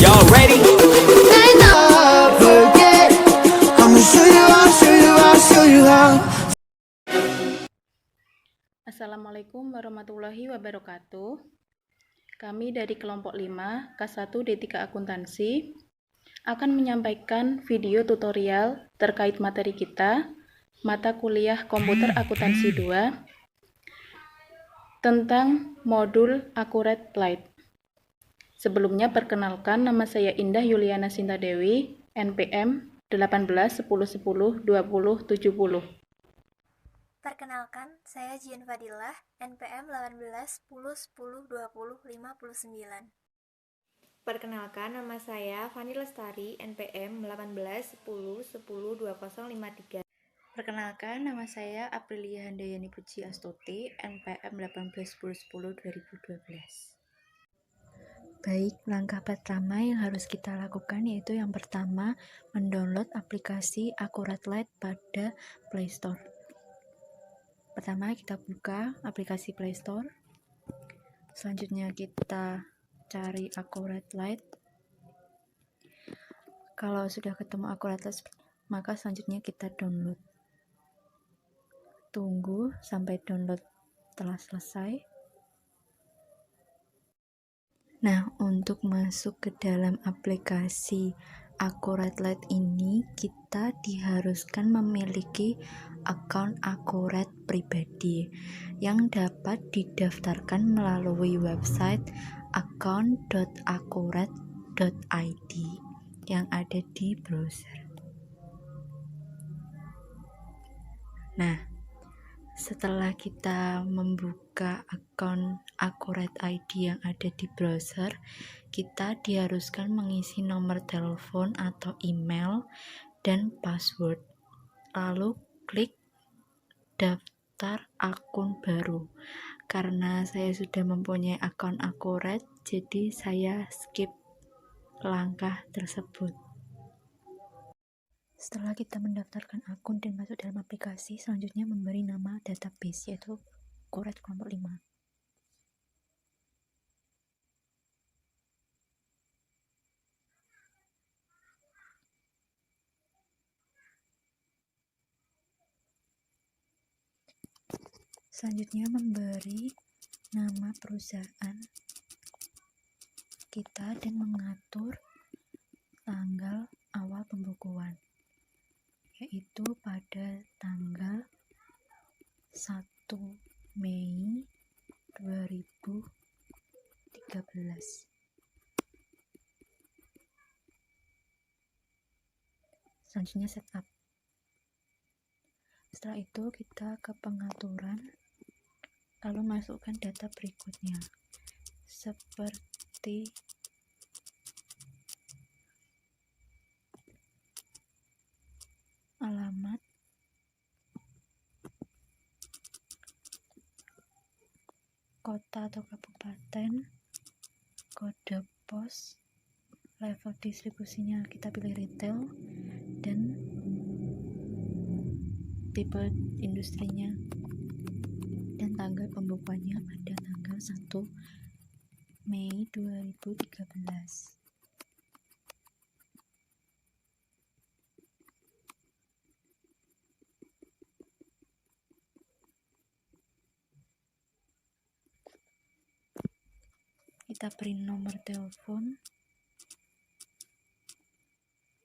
Y'all ready? Assalamualaikum warahmatullahi wabarakatuh. Kami dari kelompok 5 K1 D3 Akuntansi akan menyampaikan video tutorial terkait materi kita, mata kuliah Komputer Akuntansi 2, tentang modul Accurate Light. Sebelumnya perkenalkan, nama saya Indah Yuliana Sinta Dewi, NPM 18 10 10 20 70. Perkenalkan, saya Jian Fadilah, NPM 18 10 10 20 59. Perkenalkan, nama saya Fani Lestari, NPM 18 10 10 20 53. Perkenalkan, nama saya Aprilia Handayani Puji Astuti, NPM 18 10 10 2012. Baik, langkah pertama yang harus kita lakukan yaitu yang pertama, mendownload aplikasi Accurate Light pada Play Store. Pertama, kita buka aplikasi Play Store. Selanjutnya kita cari Accurate Light. Kalau sudah ketemu Accurate Light, maka selanjutnya kita download. Tunggu sampai download telah selesai. Nah, untuk masuk ke dalam aplikasi Accurate Light ini, kita diharuskan memiliki akun Accurate pribadi yang dapat didaftarkan melalui website account.accurate.id yang ada di browser. Nah, setelah kita membuka akun Accurate ID yang ada di browser, kita diharuskan mengisi nomor telepon atau email dan password. Lalu klik daftar akun baru. Karena saya sudah mempunyai akun Accurate, jadi saya skip langkah tersebut. Setelah kita mendaftarkan akun dan masuk dalam aplikasi, selanjutnya memberi nama database, yaitu Accurate kelompok 5. Selanjutnya memberi nama perusahaan kita dan mengatur tanggal awal pembukuan, yaitu pada tanggal 1 Mei 2013. Selanjutnya setup. Setelah itu kita ke pengaturan, lalu masukkan data berikutnya seperti alamat, kota atau kabupaten, kode pos, level distribusinya kita pilih retail, dan tipe industrinya, dan tanggal pembukuannya pada tanggal 1 Mei 2013. Kita beri nomor telepon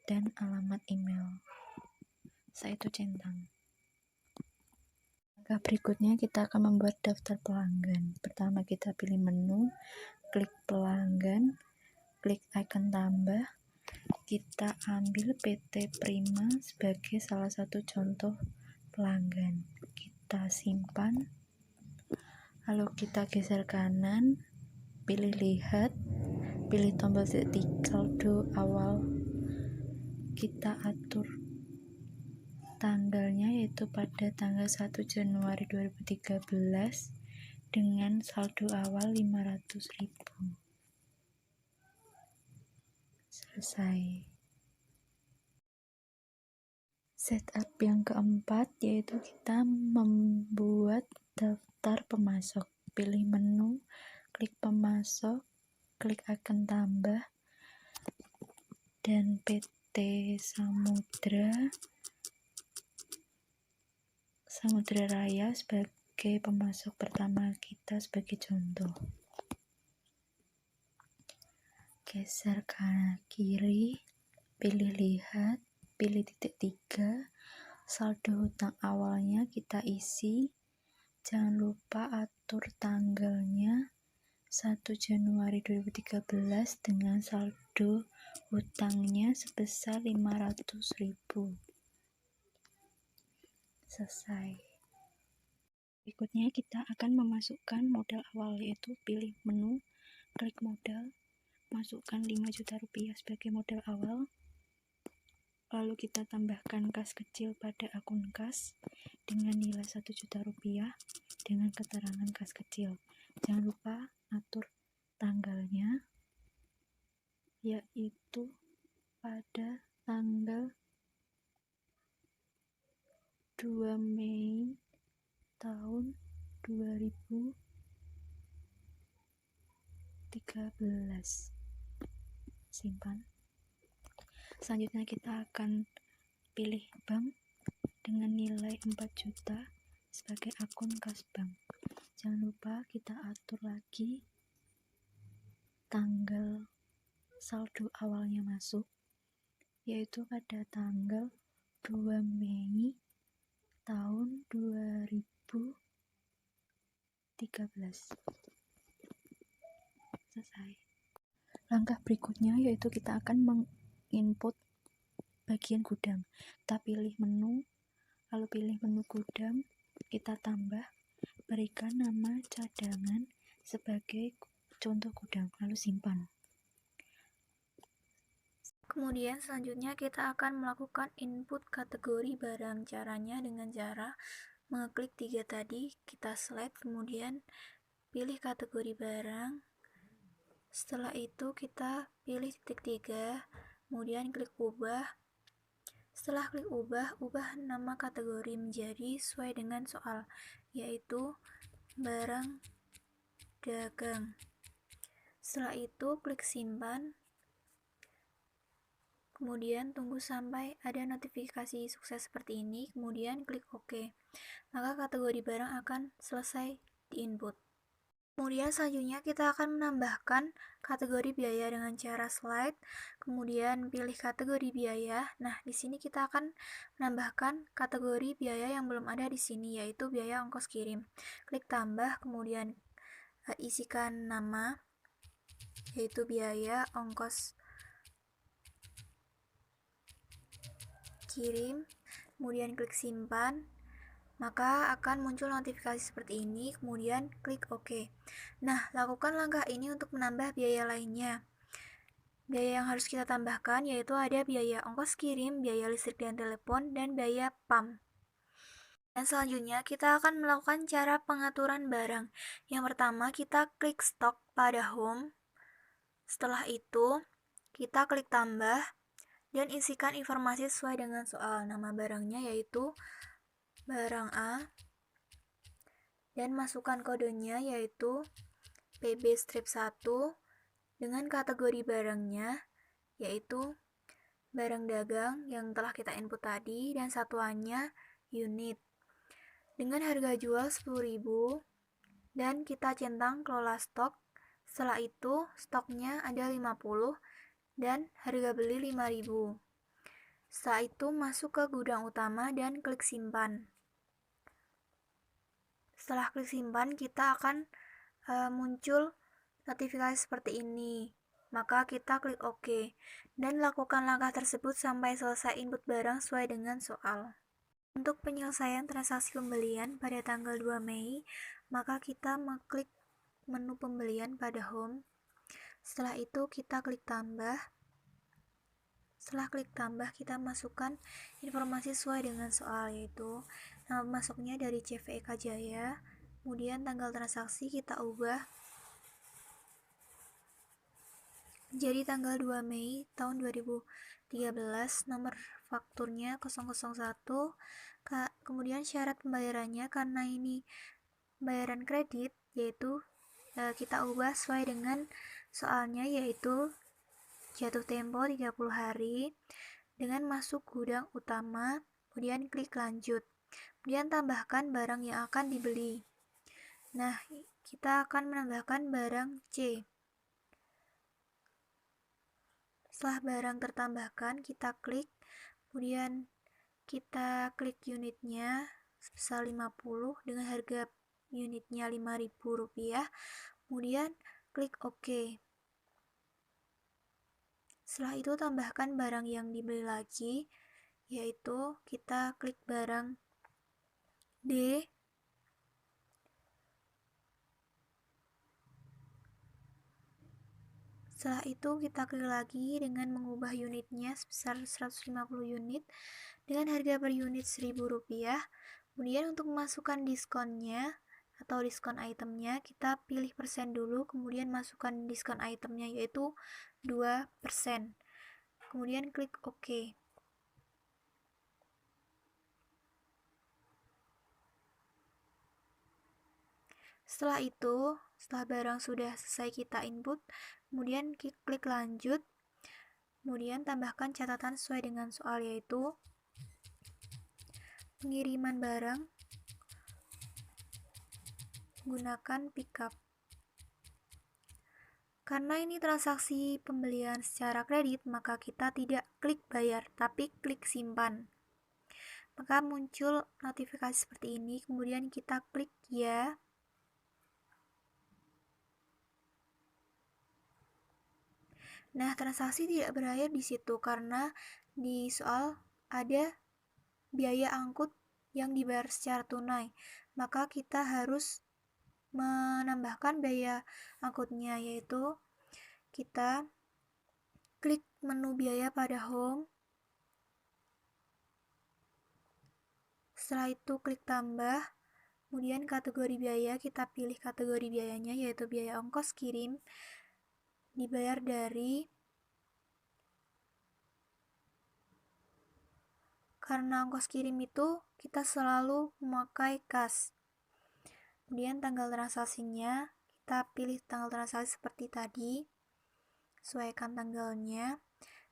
dan alamat email. Saya itu centang. Langkah berikutnya kita akan membuat daftar pelanggan. Pertama kita pilih menu, klik pelanggan, klik icon tambah. Kita ambil PT Prima sebagai salah satu contoh pelanggan. Kita simpan. Lalu kita geser kanan, pilih lihat, pilih tombol titik saldo awal. Kita atur tanggalnya yaitu pada tanggal 1 Januari 2013 dengan saldo awal 500.000. Selesai. Setup yang keempat yaitu kita membuat daftar pemasok. Pilih menu, klik pemasok, klik icon tambah, dan PT Samudra Raya sebagai pemasok pertama kita sebagai contoh. Geser kanan kiri, pilih lihat, pilih titik 3, saldo hutang awalnya kita isi. Jangan lupa atur tanggalnya 1 Januari 2013 dengan saldo hutangnya sebesar 500.000. Selesai. Berikutnya kita akan memasukkan modal awal, yaitu pilih menu, klik modal, masukkan 5 juta rupiah sebagai modal awal. Lalu kita tambahkan kas kecil pada akun kas dengan nilai 1 juta rupiah dengan keterangan kas kecil. Jangan lupa atur tanggalnya, yaitu pada tanggal 2 Mei tahun 2013. Simpan. Selanjutnya kita akan pilih bank dengan nilai 4 juta sebagai akun kas bank. Jangan lupa kita atur lagi tanggal saldo awalnya masuk, yaitu pada tanggal 2 Mei tahun 2013. Selesai. Langkah berikutnya yaitu kita akan menginput bagian gudang. Kita pilih menu, lalu pilih menu gudang, kita tambah, berikan nama cadangan sebagai contoh gudang, lalu simpan. Kemudian selanjutnya kita akan melakukan input kategori barang. Caranya dengan cara mengeklik 3 tadi, kita select, kemudian pilih kategori barang. Setelah itu kita pilih titik 3, kemudian klik ubah. Setelah klik ubah nama kategori menjadi sesuai dengan soal, yaitu barang dagang. Setelah itu klik simpan, kemudian tunggu sampai ada notifikasi sukses seperti ini, kemudian klik OK. Maka kategori barang akan selesai diinput. Kemudian selanjutnya kita akan menambahkan kategori biaya dengan cara slide, kemudian pilih kategori biaya. Nah, di sini kita akan menambahkan kategori biaya yang belum ada di sini, yaitu biaya ongkos kirim. Klik tambah, kemudian isikan nama, yaitu biaya ongkos kirim, kemudian klik simpan. Maka akan muncul notifikasi seperti ini, kemudian klik OK. Nah, lakukan langkah ini untuk menambah biaya lainnya. Biaya yang harus kita tambahkan yaitu ada biaya ongkos kirim, biaya listrik dan telepon, dan biaya PAM. Dan selanjutnya kita akan melakukan cara pengaturan barang. Yang pertama kita klik stok pada home. Setelah itu kita klik tambah dan isikan informasi sesuai dengan soal. Nama barangnya yaitu barang A, dan masukkan kodenya yaitu PB-1 dengan kategori barangnya yaitu barang dagang yang telah kita input tadi, dan satuannya unit dengan harga jual 10.000, dan kita centang kelola stok. Setelah itu stoknya ada 50 dan harga beli 5.000. Setelah itu masuk ke gudang utama dan klik simpan. Setelah klik simpan, kita akan muncul notifikasi seperti ini. Maka kita klik OK dan lakukan langkah tersebut sampai selesai input barang sesuai dengan soal. Untuk penyelesaian transaksi pembelian pada tanggal 2 Mei, maka kita mengklik menu pembelian pada home. Setelah itu kita klik tambah. Setelah klik tambah, kita masukkan informasi sesuai dengan soal, yaitu nama masuknya dari CV Eka Jaya, kemudian tanggal transaksi kita ubah jadi tanggal 2 Mei tahun 2013, nomor fakturnya 001, kemudian syarat pembayarannya karena ini bayaran kredit, yaitu kita ubah sesuai dengan soalnya, yaitu jatuh tempo 30 hari, dengan masuk gudang utama, kemudian klik lanjut. Kemudian tambahkan barang yang akan dibeli. Nah, kita akan menambahkan barang C. Setelah barang tertambahkan, kita klik, kemudian kita klik unitnya sebesar 50 dengan harga unitnya Rp5.000, kemudian klik OK. Setelah itu tambahkan barang yang dibeli lagi, yaitu kita klik barang D. Setelah itu kita klik lagi dengan mengubah unitnya sebesar 150 unit dengan harga per unit Rp1.000. Kemudian untuk memasukkan diskonnya atau diskon itemnya, kita pilih persen dulu, kemudian masukkan diskon itemnya yaitu 2%. Kemudian klik OK. Setelah itu, setelah barang sudah selesai kita input, kemudian klik lanjut, kemudian tambahkan catatan sesuai dengan soal, yaitu pengiriman barang gunakan pickup. Karena ini transaksi pembelian secara kredit, maka kita tidak klik bayar, tapi klik simpan. Maka muncul notifikasi seperti ini, kemudian kita klik ya. Nah, transaksi tidak berakhir di situ karena di soal ada biaya angkut yang dibayar secara tunai. Maka kita harus menambahkan biaya angkutnya, yaitu kita klik menu biaya pada home. Setelah itu klik tambah, kemudian kategori biaya, kita pilih kategori biayanya yaitu biaya ongkos kirim dibayar dari, karena ongkos kirim itu kita selalu memakai kas. Kemudian tanggal transaksinya, kita pilih tanggal transaksi seperti tadi, sesuaikan tanggalnya,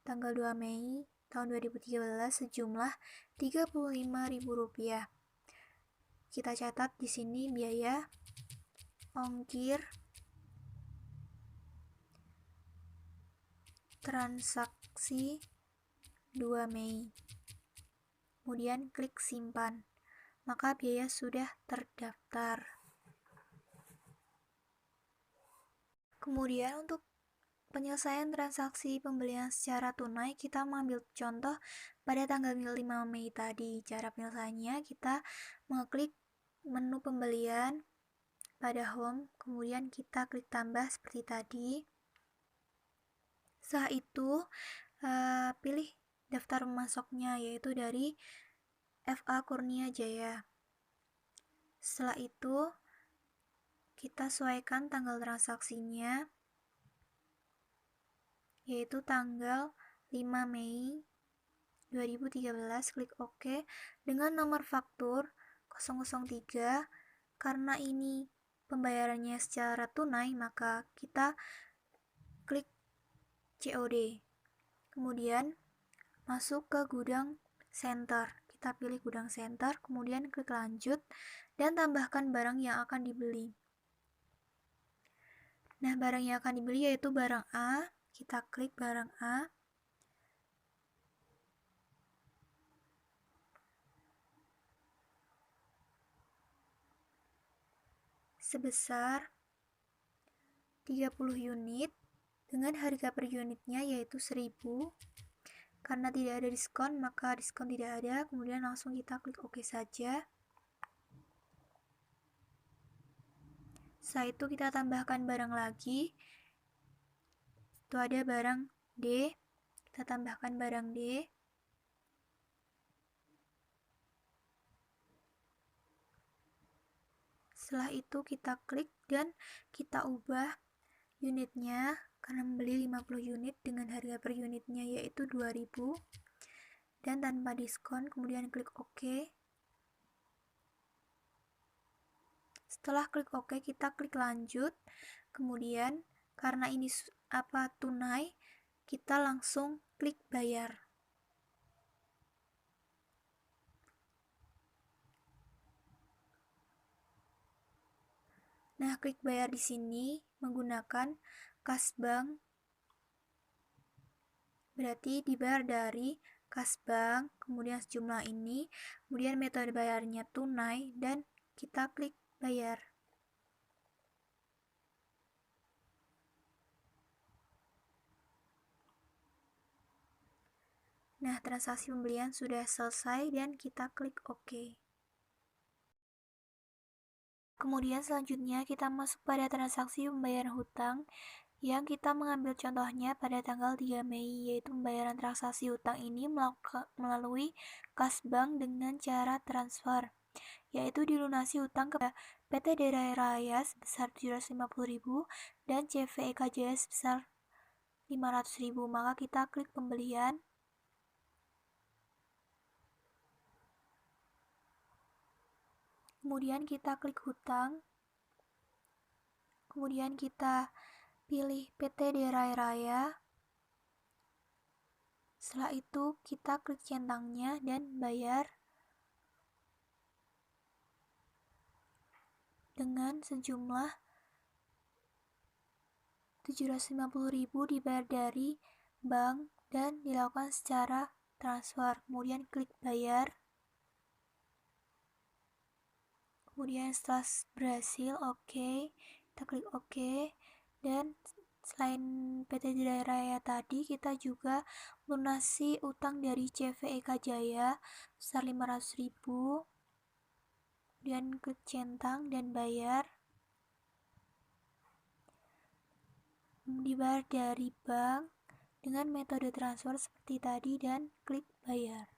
tanggal 2 Mei tahun 2013 sejumlah Rp35.000. Kita catat di sini biaya ongkir transaksi 2 Mei. Kemudian klik simpan. Maka biaya sudah terdaftar. Kemudian untuk penyelesaian transaksi pembelian secara tunai, kita mengambil contoh pada tanggal 5 Mei tadi. Cara penyelesaiannya, kita mengklik menu pembelian pada home, kemudian kita klik tambah seperti tadi. Setelah itu, pilih daftar pemasoknya, yaitu dari FA Kurnia Jaya. Setelah itu, kita sesuaikan tanggal transaksinya, yaitu tanggal 5 Mei 2013, klik OK. Dengan nomor faktur 003, karena ini pembayarannya secara tunai, maka kita klik COD. Kemudian masuk ke gudang center. Kita pilih gudang center, kemudian klik lanjut, dan tambahkan barang yang akan dibeli. Nah, barang yang akan dibeli yaitu barang A. Kita klik barang A. Sebesar 30 unit dengan harga per unitnya yaitu 1.000. Karena tidak ada diskon, maka diskon tidak ada. Kemudian langsung kita klik OK saja. Setelah itu kita tambahkan barang lagi. Itu ada barang D. Kita tambahkan barang D. Setelah itu kita klik dan kita ubah unitnya, karena membeli 50 unit dengan harga per unitnya yaitu 2.000 dan tanpa diskon. Kemudian klik OK. Setelah klik OK, kita klik lanjut. Kemudian karena ini tunai, kita langsung klik bayar. Nah, klik bayar di sini menggunakan kas bank, berarti dibayar dari kas bank, kemudian sejumlah ini, kemudian metode bayarnya tunai, dan kita klik bayar. Nah, transaksi pembelian sudah selesai dan kita klik OK. Kemudian selanjutnya kita masuk pada transaksi pembayaran hutang yang kita mengambil contohnya pada tanggal 3 Mei, yaitu pembayaran transaksi hutang ini melalui kas bank dengan cara transfer, yaitu dilunasi hutang kepada PT Daerah Raya sebesar 750.000 dan CVEK Jaya sebesar 500.000. Maka kita klik pembelian. Kemudian kita klik hutang. Kemudian kita pilih PT Daerah Raya. Setelah itu kita klik centangnya dan bayar dengan sejumlah 750.000 dibayar dari bank dan dilakukan secara transfer. Kemudian klik bayar. Kemudian setelah berhasil, OK, kita klik OK. Dan selain PT Daerah Raya tadi, kita juga melunasi utang dari CVEK Jaya sebesar 500.000. Kemudian klik centang dan bayar. Dibayar dari bank dengan metode transfer seperti tadi dan klik bayar.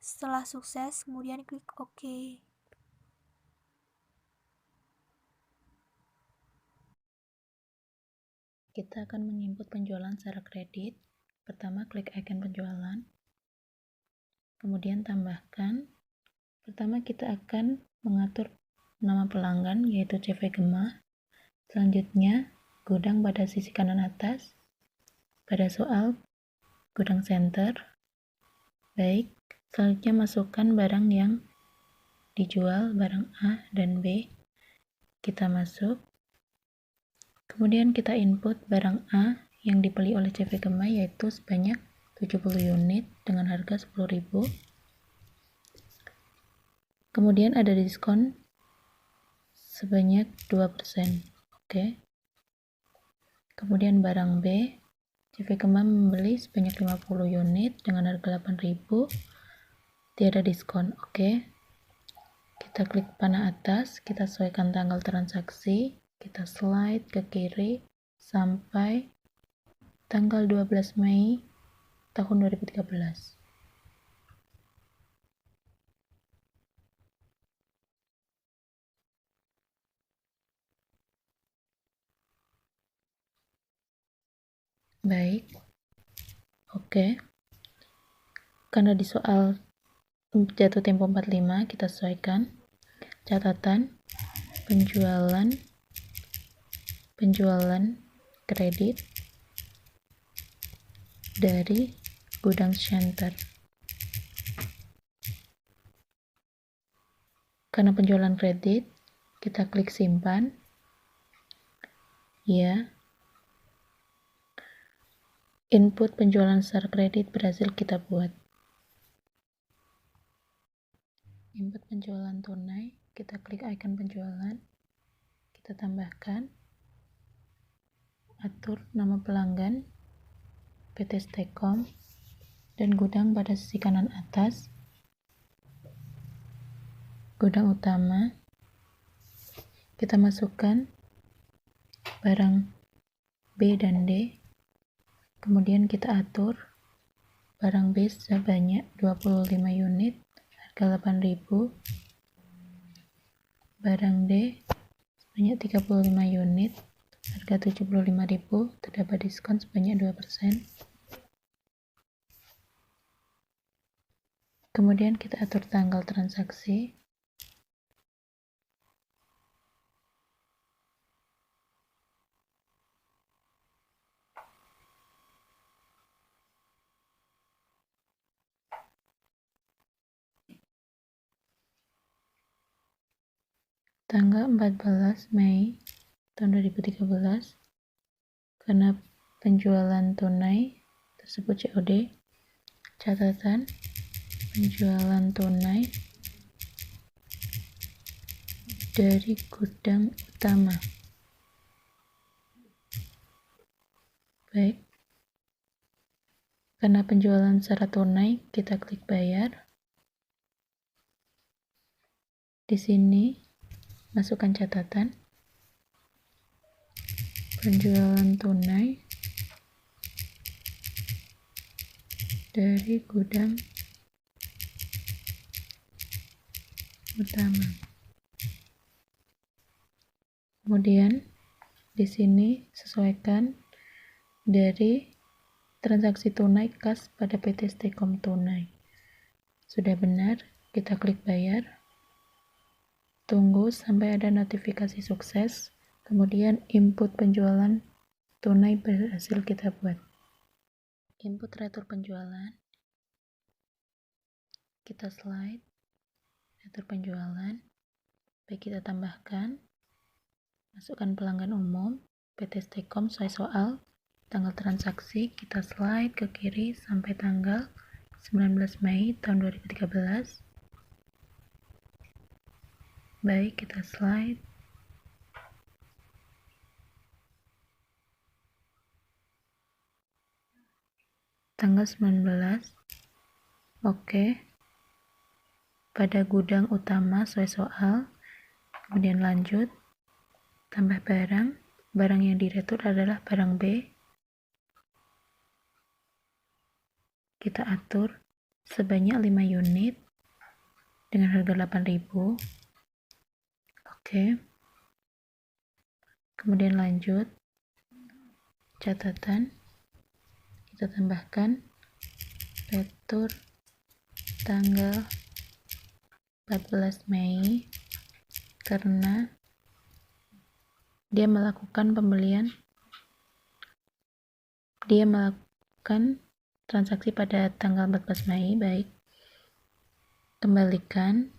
Setelah sukses, kemudian klik OK. Kita akan menginput penjualan secara kredit. Pertama, klik icon penjualan. Kemudian tambahkan. Pertama, kita akan mengatur nama pelanggan, yaitu CV Gemah. Selanjutnya, gudang pada sisi kanan atas. Pada soal, gudang center. Baik, selanjutnya masukkan barang yang dijual, barang A dan B. Kita masuk. Kemudian kita input barang A yang dibeli oleh CV Gemah, yaitu sebanyak 70 unit dengan harga 10.000. Kemudian ada diskon sebanyak 2%. Oke. Kemudian barang B, CV Gemah membeli sebanyak 50 unit dengan harga 8.000. Tiada diskon. Oke. Kita klik panah atas, kita sesuaikan tanggal transaksi, kita slide ke kiri sampai tanggal 12 Mei tahun 2013. Baik. Oke. Karena di soal jatuh tempo 45 kita sesuaikan catatan penjualan kredit dari gudang center. Karena penjualan kredit, kita klik simpan. Ya. Input penjualan secara kredit berhasil kita buat. Input penjualan tunai, kita klik icon penjualan, kita tambahkan, atur nama pelanggan, PT Stekom, dan gudang pada sisi kanan atas, gudang utama, kita masukkan barang B dan D, kemudian kita atur barang B sebanyak 25 unit, harga 8.000, barang D sebanyak 35 unit, harga 75.000, terdapat diskon sebanyak 2%. Kemudian kita atur tanggal transaksi. tanggal 14 Mei tahun 2013 karena penjualan tunai tersebut COD. Catatan, penjualan tunai dari gudang utama. Baik, karena penjualan secara tunai, kita klik bayar. Di sini masukkan catatan, penjualan tunai dari gudang utama. Kemudian di sini sesuaikan dari transaksi tunai kas pada PT Stekom Tunai. Sudah benar, kita klik bayar. Tunggu sampai ada notifikasi sukses, kemudian input penjualan tunai berhasil kita buat. Input retur penjualan, kita slide retur penjualan, baik kita tambahkan, masukkan pelanggan umum, PT Stekom sesuai soal, tanggal transaksi, kita slide ke kiri sampai tanggal 19 Mei tahun 2013. Baik, kita slide. Tanggal 19. Oke. Pada gudang utama sesuai soal. Kemudian lanjut. Tambah barang. Barang yang diretur adalah barang B. Kita atur sebanyak 5 unit dengan harga 8.000. Oke. Kemudian lanjut. Catatan. Kita tambahkan retur tanggal 14 Mei karena dia melakukan transaksi pada tanggal 14 Mei. Baik, kembalikan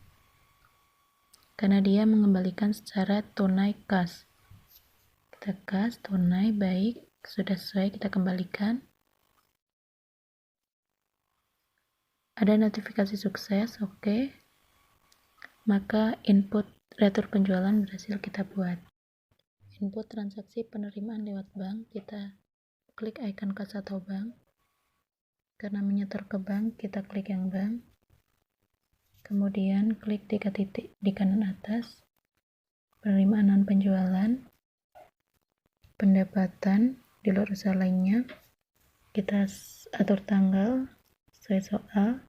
karena dia mengembalikan secara tunai kas. Kita kas tunai. Baik, sudah sesuai, kita kembalikan. Ada notifikasi sukses, oke. Maka input retur penjualan berhasil kita buat. Input transaksi penerimaan lewat bank, kita klik icon kas atau bank. Karena menyetor ke bank, kita klik yang bank. Kemudian klik 3 titik di kanan atas. Penerimaan non penjualan, pendapatan di luar usaha lainnya. Kita atur tanggal sesuai soal.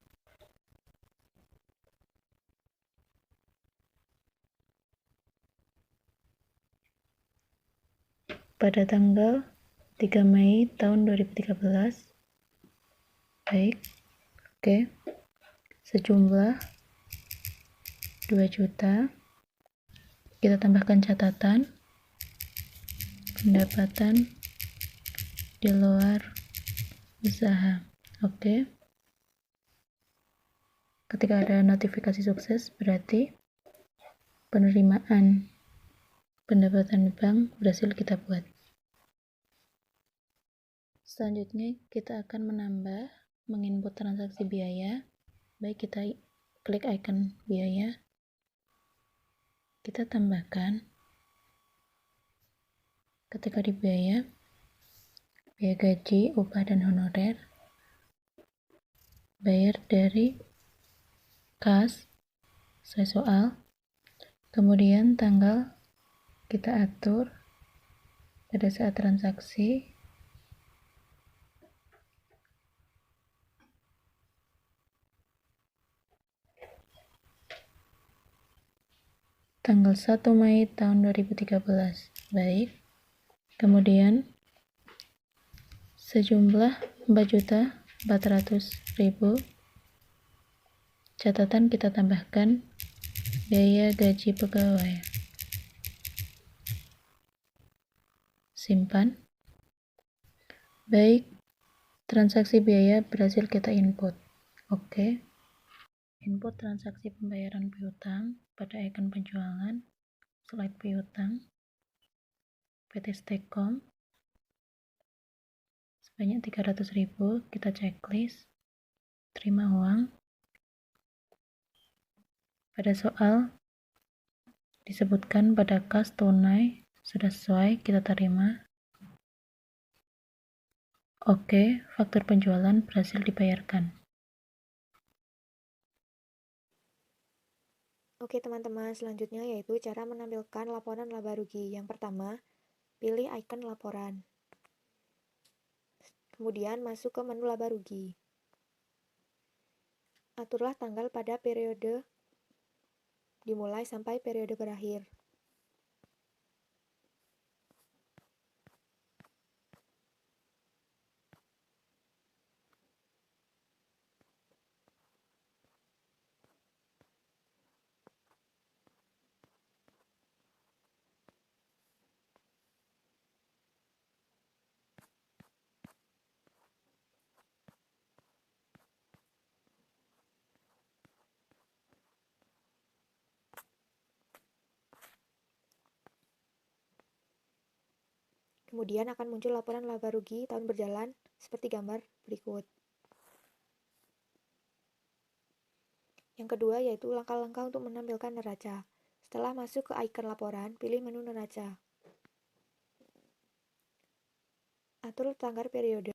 Pada tanggal 3 Mei tahun 2013. Baik. Oke. Sejumlah 2 juta. Kita tambahkan catatan. Pendapatan di luar usaha. Oke. Ketika ada notifikasi sukses, berarti penerimaan pendapatan bank berhasil kita buat. Selanjutnya kita akan menginput transaksi biaya. Baik, kita klik icon biaya. Kita tambahkan ketika di biaya gaji, upah dan honorer. Bayar dari kas sesuai soal. Kemudian tanggal kita atur pada saat transaksi. Tanggal 1 Mei tahun 2013. Baik. Kemudian sejumlah 4.400.000. Catatan, kita tambahkan biaya gaji pegawai. Simpan. Baik, transaksi biaya berhasil kita input. Oke. Input transaksi pembayaran piutang pada icon penjualan. slide piutang, PT Stekom, sebanyak 300.000, kita checklist, terima uang. Pada soal disebutkan pada kas tunai sudah sesuai, kita terima. Oke, faktur penjualan berhasil dibayarkan. Oke teman-teman, selanjutnya yaitu cara menampilkan laporan laba rugi. Yang pertama, pilih icon laporan. Kemudian masuk ke menu laba rugi. Aturlah tanggal pada periode dimulai sampai periode berakhir. Kemudian akan muncul laporan laba rugi tahun berjalan seperti gambar berikut. Yang kedua yaitu langkah-langkah untuk menampilkan neraca. Setelah masuk ke icon laporan, pilih menu neraca. Atur tanggal periode.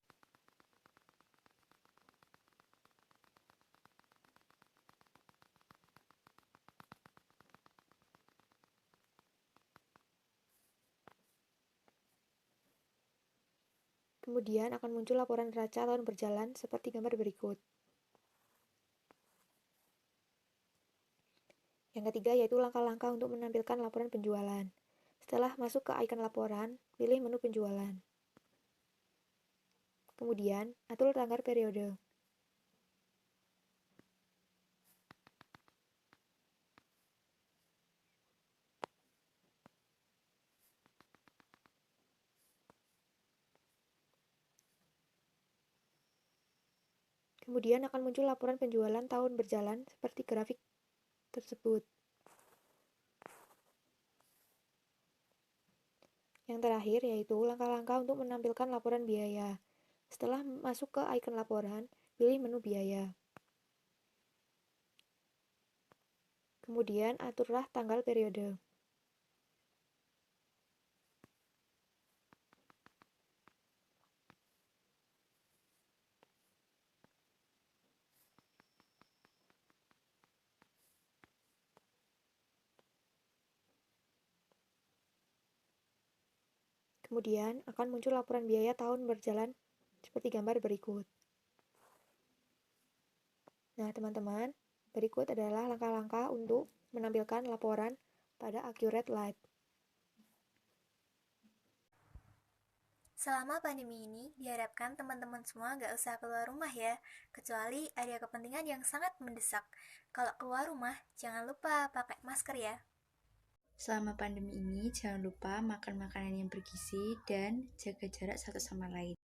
Kemudian akan muncul laporan neraca tahun berjalan seperti gambar berikut. Yang ketiga yaitu langkah-langkah untuk menampilkan laporan penjualan. Setelah masuk ke icon laporan, pilih menu penjualan. Kemudian, atur tanggal periode. Kemudian akan muncul laporan penjualan tahun berjalan seperti grafik tersebut. Yang terakhir yaitu langkah-langkah untuk menampilkan laporan biaya. Setelah masuk ke icon laporan, pilih menu biaya. Kemudian aturlah tanggal periode. Kemudian akan muncul laporan biaya tahun berjalan seperti gambar berikut. Nah, teman-teman, berikut adalah langkah-langkah untuk menampilkan laporan pada Accurate Light. Selama pandemi ini, diharapkan teman-teman semua gak usah keluar rumah ya, kecuali ada kepentingan yang sangat mendesak. Kalau keluar rumah, jangan lupa pakai masker ya. Selama pandemi ini, jangan lupa makan makanan yang bergizi dan jaga jarak satu sama lain.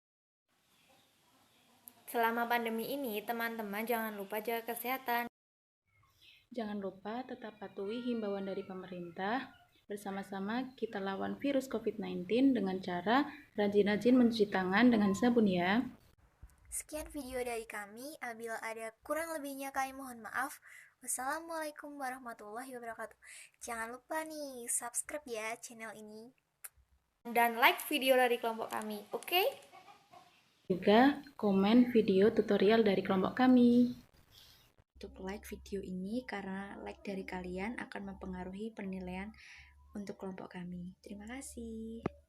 Selama pandemi ini, teman-teman jangan lupa jaga kesehatan. Jangan lupa tetap patuhi himbauan dari pemerintah. Bersama-sama kita lawan virus COVID-19 dengan cara rajin-rajin mencuci tangan dengan sabun ya. Sekian video dari kami, apabila ada kurang lebihnya kami mohon maaf. Wassalamualaikum warahmatullahi wabarakatuh. Jangan lupa nih, subscribe ya channel ini. Dan like video dari kelompok kami, oke? Juga komen video tutorial dari kelompok kami. Untuk like video ini karena like dari kalian akan mempengaruhi penilaian untuk kelompok kami. Terima kasih.